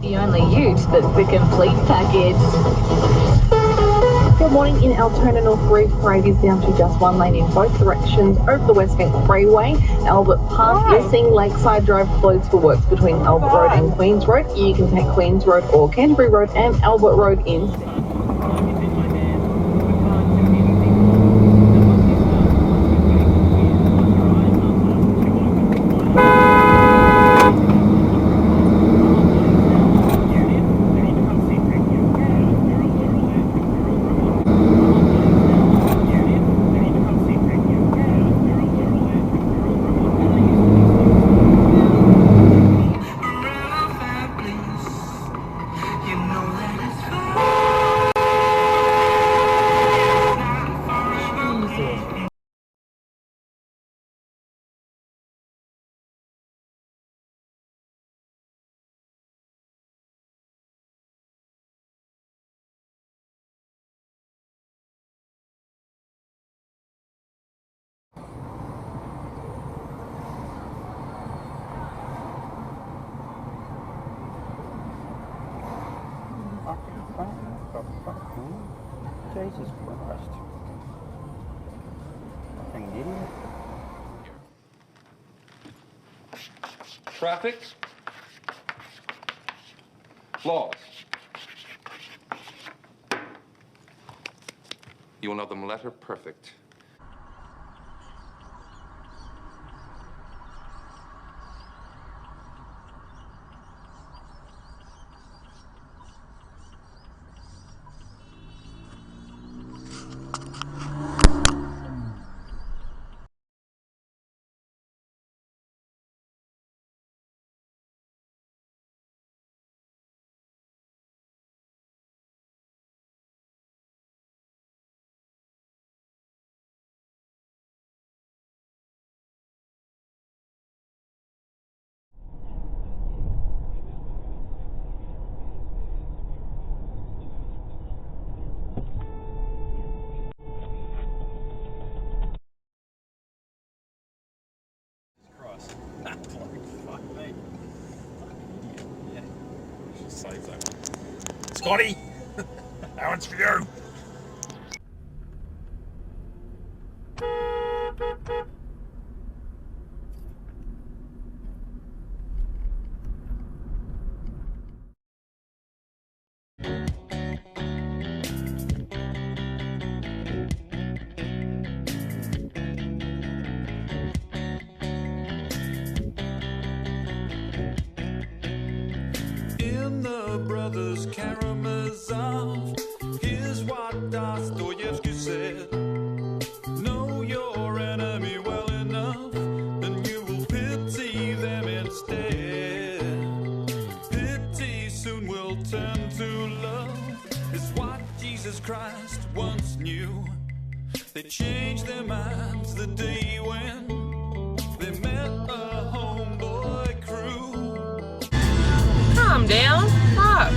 The only ute that's the complete package. Good morning. In Altona North Reef, parade is down to just one lane in both directions over the Westbank Freeway. Albert Park, you're seeing Lakeside Drive closed for works between Albert Road and Queens Road. You can take Queens Road or Canterbury Road and Albert Road instead. Jesus Christ. Fucking idiot. Traffic. Laws. You will know them letter perfect. Save that one. Scotty! That one's for you! Brothers Karamazov, here's what Dostoevsky said: know your enemy well enough, and you will pity them instead. Pity soon will turn to love, is what Jesus Christ once knew. They changed their minds the day when they met a homeboy crew. Calm down. Fuck.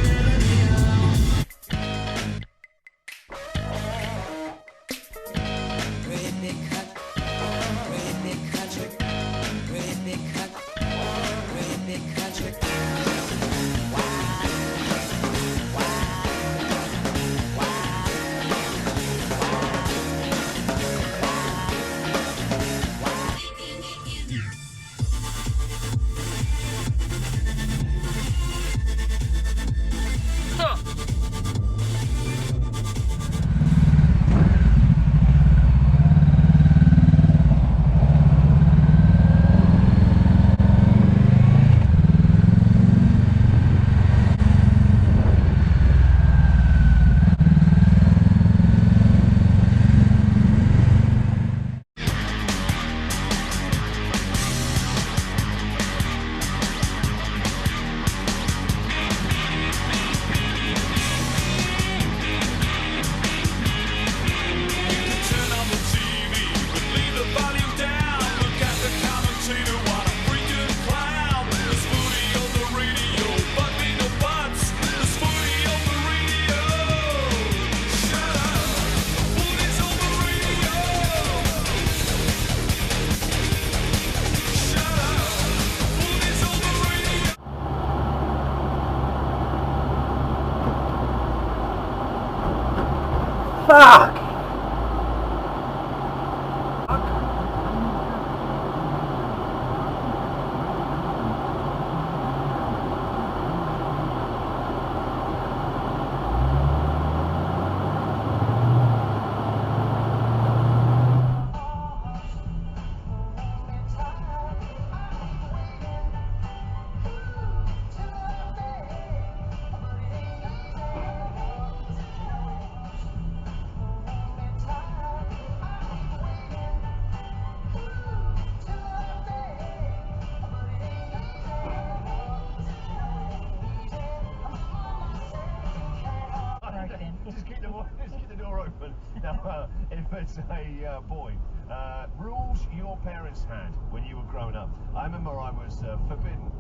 Fuck! Just keep the door open. Now, if it's a boy, rules your parents had when you were growing up. I remember I was forbidden.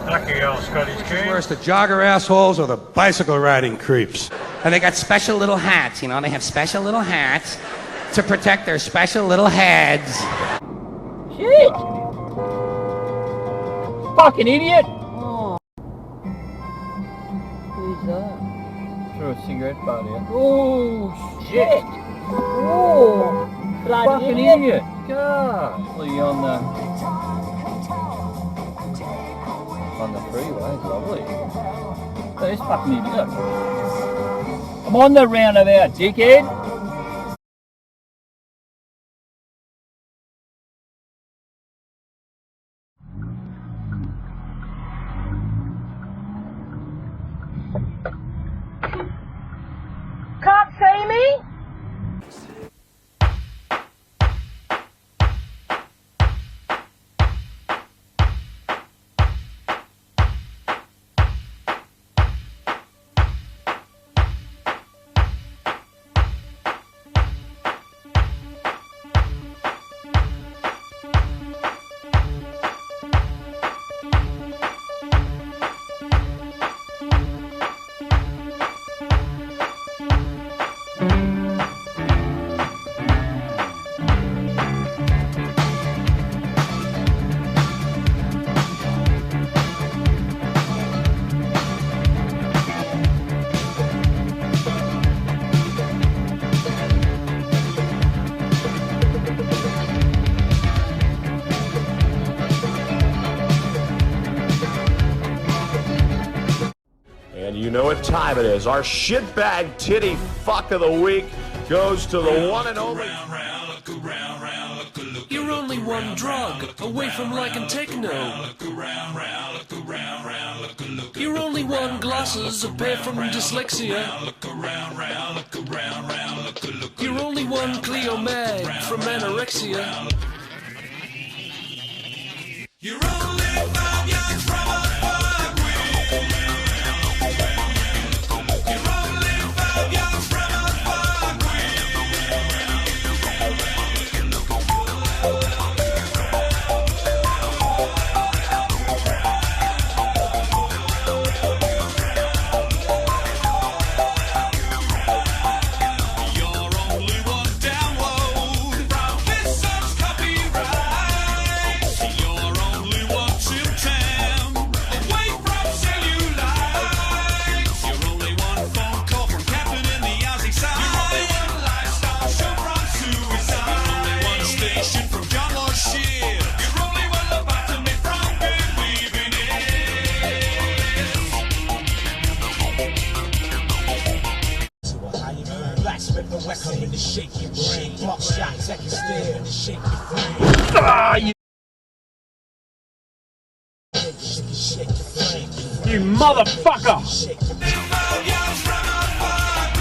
Lucky old Scottish king. Worse, the jogger assholes or the bicycle riding creeps. And they got special little hats, you know, they have special little hats to protect their special little heads. Shit! Fucking idiot! Oh. Who's that? Threw a cigarette butt in. Oh, shit! Oh! Bloody fucking idiot! God! Look, you on the freeway, it's lovely. Look, this fucking idiot. I'm on the roundabout, dickhead! Can't see me? And you know what time it is. Our shitbag titty fuck of the week goes to the one and only. You're only one drug away from liking techno. You're only one glasses a pair from dyslexia. You're only one Cleo mag from anorexia. You're only 5 yards from a fuck wheel. You're only 5 yards from a fuck You're only one download from this song's copyright. You're only one Tim Tam away from cellulite. You're only one phone call from Captain in the Aussie side. You're only one lifestyle show from suicide. You're only one station from John Lord shit. You're only one lobotomy from believing it. Blacksmith the West coming to shake your brain. Block shot, second stare to shake your frame. Ah, you Shake your frame. you motherfucker! Shake your frame. 5 yards from a fuck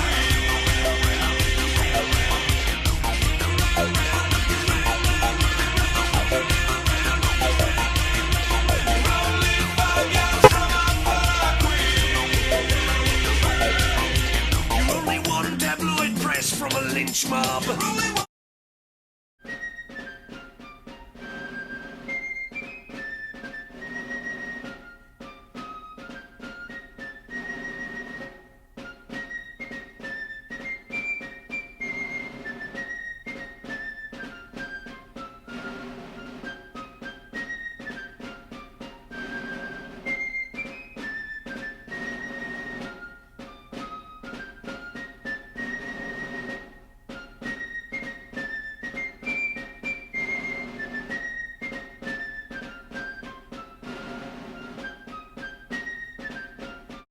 You're only one tabloid press from a lynch mob.